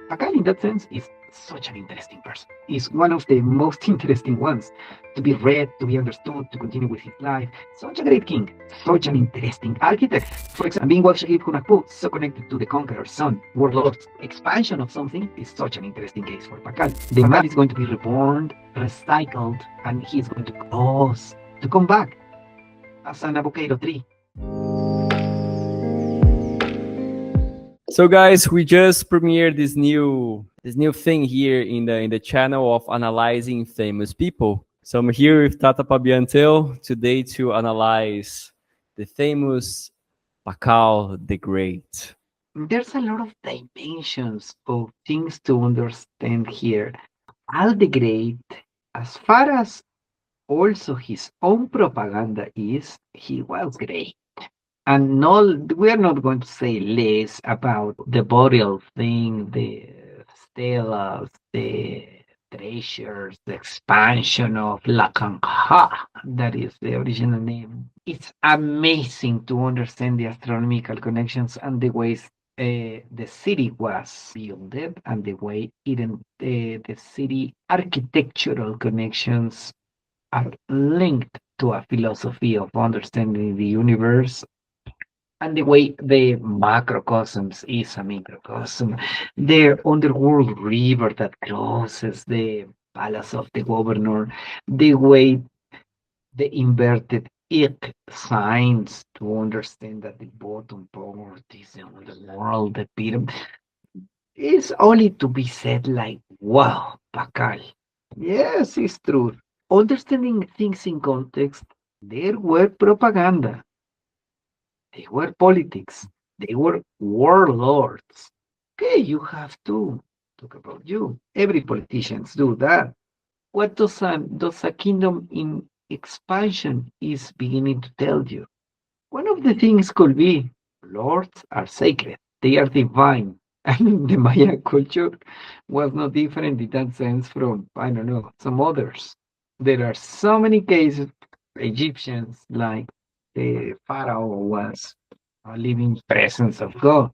Pakal, in that sense, is such an interesting person. Is one of the most interesting ones to be read, to be understood, to continue with his life. Such a great king, such an interesting architect. For example, being Shahid Junajpu, so connected to the Conqueror Sun, warlord's expansion of something is such an interesting case for Pakal. The Pakal is going to be reborn, recycled, and he's going to close to come back as an avocado tree. So guys, we just premiered this new thing here in the channel of analyzing famous people. So I'm here with Apab'yan Tew today to analyze the famous Pakal the Great. There's a lot of dimensions of things to understand here. Al the Great, as far as also his own propaganda is, he was great. And no, we are not going to say less about the burial thing, the stelas, the treasures, the expansion of La Canja, that is the original name. It's amazing to understand the astronomical connections and the ways the city was built and the way even the city architectural connections are linked to a philosophy of understanding the universe and the way the macrocosmos is a microcosm, the underworld river that crosses the palace of the governor, the way the inverted ick signs to understand that the bottom part is the underworld, the pyramid, is only to be said like, wow, Pakal. Yes, it's true. Understanding things in context, there were propaganda. They were politics. They were warlords. Okay, you have to talk about you. Every politicians do that. What does a kingdom in expansion is beginning to tell you? One of the things could be lords are sacred. They are divine. And the Maya culture was no different in that sense from, I don't know, some others. There are so many cases, Egyptians, like the Pharaoh was a living presence of God.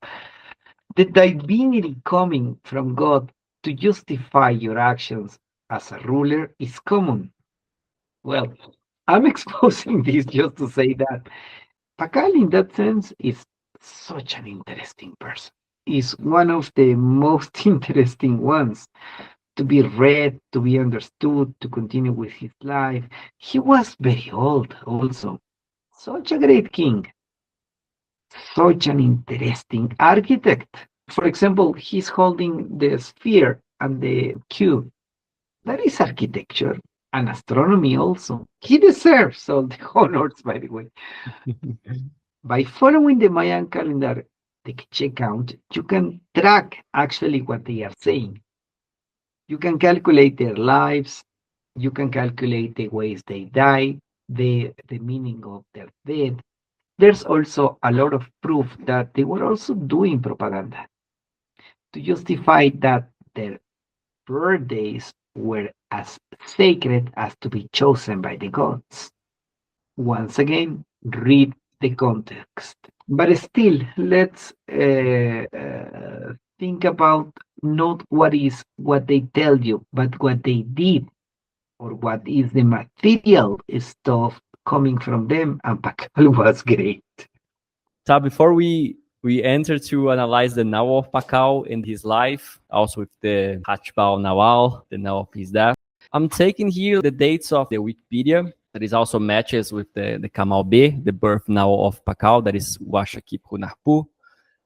The divinity coming from God to justify your actions as a ruler is common. Well, I'm exposing this just to say that Pakal, in that sense, is such an interesting person. Is one of the most interesting ones to be read, to be understood, to continue with his life. He was very old also. Such a great king, such an interesting architect. For example, he's holding the sphere and the cube. That is architecture and astronomy also. He deserves all the honors, by the way. By following the Mayan calendar, the check count, you can track actually what they are saying. You can calculate their lives, you can calculate the ways they die, the meaning of their death. There's also a lot of proof that they were also doing propaganda to justify that their birthdays were as sacred as to be chosen by the gods. Once again, read the context. But still, let's think about not what they tell you, but what they did, or what is the material stuff coming from them. And Pakal was great. So before we enter to analyze the Nawal of Pakal and his life, also with the Hachbal Nawal, the Nawal of his death, I'm taking here the dates of the Wikipedia. That is also matches with the Kamal B, the birth Nawal of Pakal, that is Washakip Hunarpu.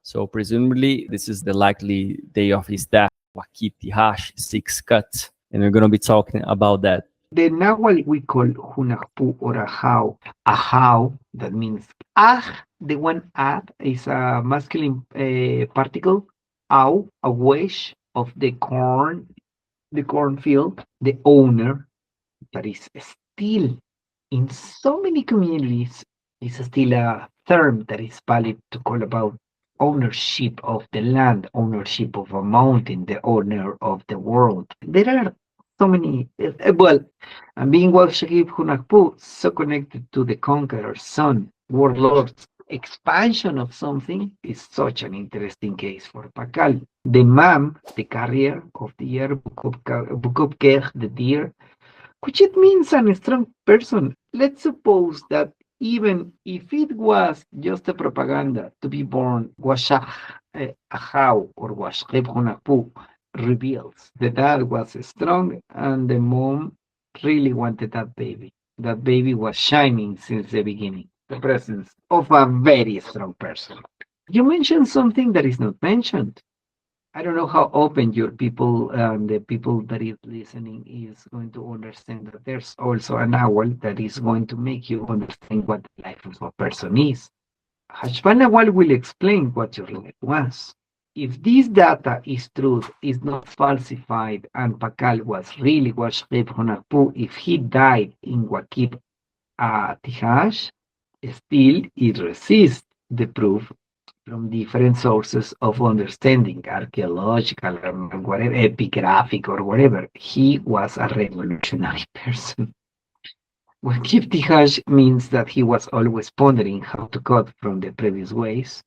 So presumably this is the likely day of his death, Wakip Tihash, 6 cut. And we're going to be talking about that. The Nawal we call Junajpu or Ahau. Ahau, that means Ah, the one ad is a masculine particle. Au, a wish of the cornfield, the owner, that is still in so many communities, is still a term that is valid to call about ownership of the land, ownership of a mountain, the owner of the world. There are so many, well, and being Shakib Hunakpu, so connected to the Conqueror Sun, warlord's expansion of something is such an interesting case for Pakal. The mam, the carrier of the year, Bukopker, the deer, which it means a strong person. Let's suppose that even if it was just a propaganda to be born, Washach Ahau or Washcheb Junajpu reveals the dad was strong and the mom really wanted that baby. That baby was shining since the beginning. The presence of a very strong person. You mentioned something that is not mentioned. I don't know how open your people, the people that is listening, is going to understand that there's also an owl that is going to make you understand what the life of a person is. Hashbal Nawal will explain what your life was. If this data is true, is not falsified, and Pakal was really Washqib Honarpu, if he died in Wakib Tihash, still it resists the proof from different sources of understanding, archaeological, or whatever, epigraphic, or whatever. He was a revolutionary person. Wakib Tihash means that he was always pondering how to cut from the previous ways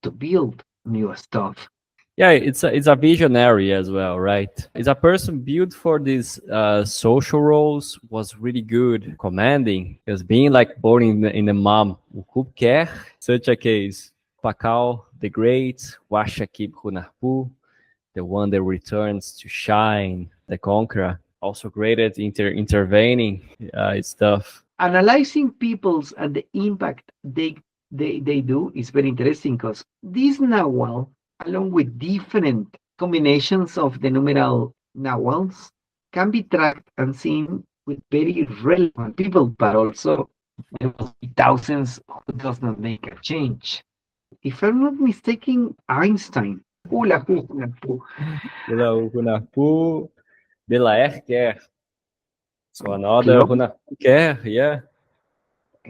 to build new stuff. Yeah, it's a visionary as well, right? It's a person built for these social roles, was really good commanding, because being like born in the mom, who quer, such a case. Pakal the Great, Washakib Hunahpu, the one that returns to shine, the conqueror, also great at intervening stuff. Analyzing peoples and the impact they do is very interesting because this Nawal, along with different combinations of the numeral Nawals, can be tracked and seen with very relevant people, but also there will be thousands who does not make a change. If I'm not mistaken, Einstein. Hula hoop. Hunahpu, Belair quer. So another Close. Hunahpu quer, yeah.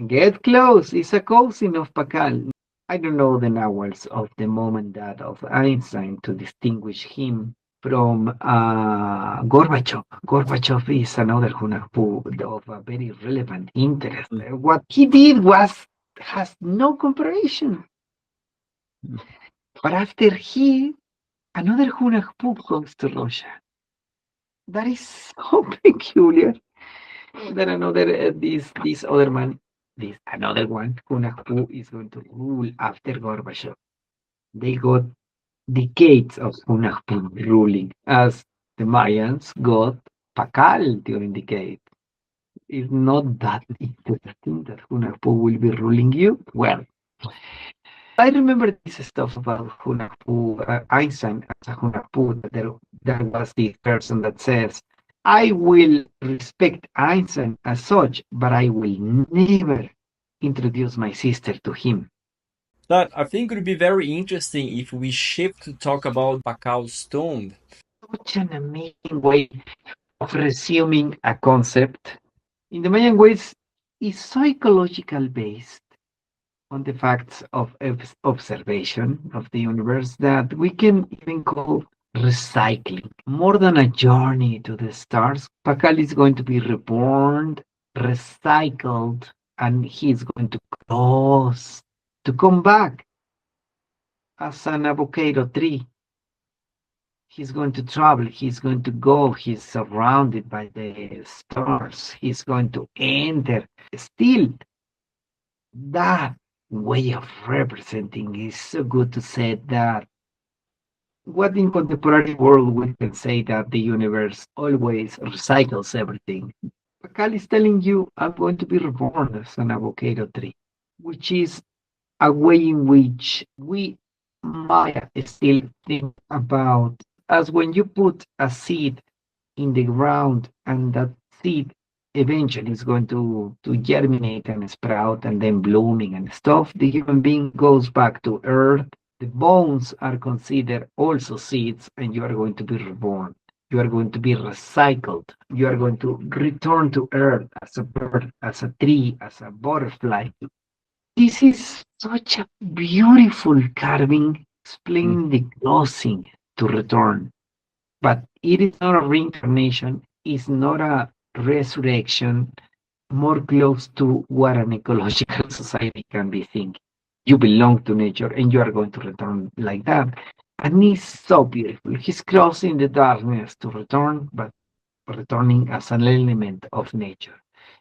Get close. It's a cousin of Pakal. I don't know the Nawals of the mom and dad of Einstein to distinguish him from Gorbachev. Gorbachev is another Hunahpu of a very relevant interest. What he did has no comparison. But after another Hunahpu comes to Russia. That is so peculiar. Then this other man, this another one, Hunahpu, is going to rule after Gorbachev. They got decades of Hunahpu ruling, as the Mayans got Pakal during decades. It's not that interesting that Hunahpu will be ruling you. Well, I remember this stuff about Hunahpu, Einstein as a Hunahpu, that there was this person that says, I will respect Einstein as such, but I will never introduce my sister to him. That I think would be very interesting if we shift to talk about Pakal's tomb. Such an amazing way of resuming a concept. In the Mayan ways, is psychological based on the facts of observation of the universe that we can even call recycling. More than a journey to the stars, Pakal is going to be reborn, recycled, and he's going to cross to come back as an avocado tree. He's going to travel, he's going to go, he's surrounded by the stars, he's going to enter. Still, that way of representing is so good to say that what in contemporary world we can say that the universe always recycles everything. Pakal is telling you, I'm going to be reborn as an avocado tree, which is a way in which we Maya still think about as when you put a seed in the ground and that seed eventually is going to germinate and sprout and then blooming and stuff. The human being goes back to earth. The bones are considered also seeds, and you are going to be reborn. You are going to be recycled. You are going to return to earth as a bird, as a tree, as a butterfly. This is such a beautiful carving explaining the closing to return. But it is not a reincarnation, it's not a resurrection, more close to what an ecological society can be thinking. You belong to nature and you are going to return like that. And it's so beautiful. He's crossing the darkness to return, but returning as an element of nature.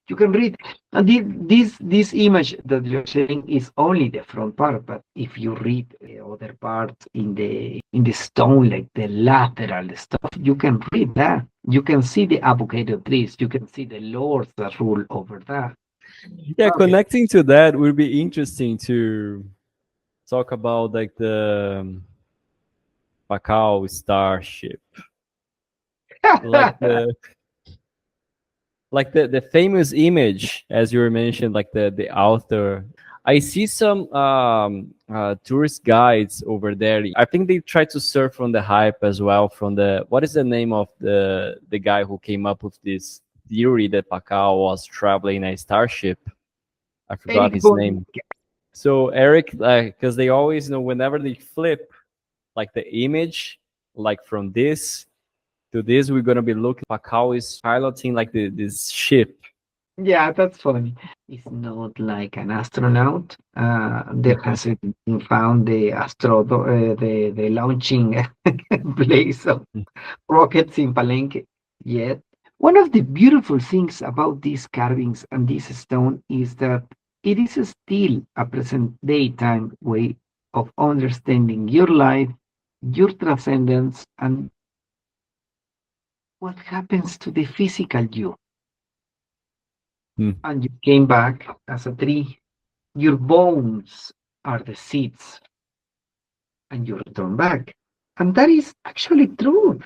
You can read, and this image that you're sharing is only the front part, but if you read the other parts in the stone, like the lateral stuff, you can read that. You can see the avocado trees. You can see the lords that rule over that. Yeah, Okay. connecting to that would be interesting to talk about like the Pakal starship, like the famous image as you were mentioned, like the author. I see some tourist guides over there. I think they try to surf on the hype as well. From the what is the name of the guy who came up with this theory that Pakal was traveling a starship? I forgot Erich his von name. So Eric, because they always know whenever they flip like the image, like from this to this, we're gonna be looking like how is piloting like this ship. Yeah, that's funny. It's not like an astronaut. There hasn't been found the launching place of rockets in Palenque yet. One of the beautiful things about these carvings and this stone is that it is still a present daytime way of understanding your life, your transcendence, and what happens to the physical you. Hmm. And you came back as a tree. Your bones are the seeds, and you return back. And that is actually true.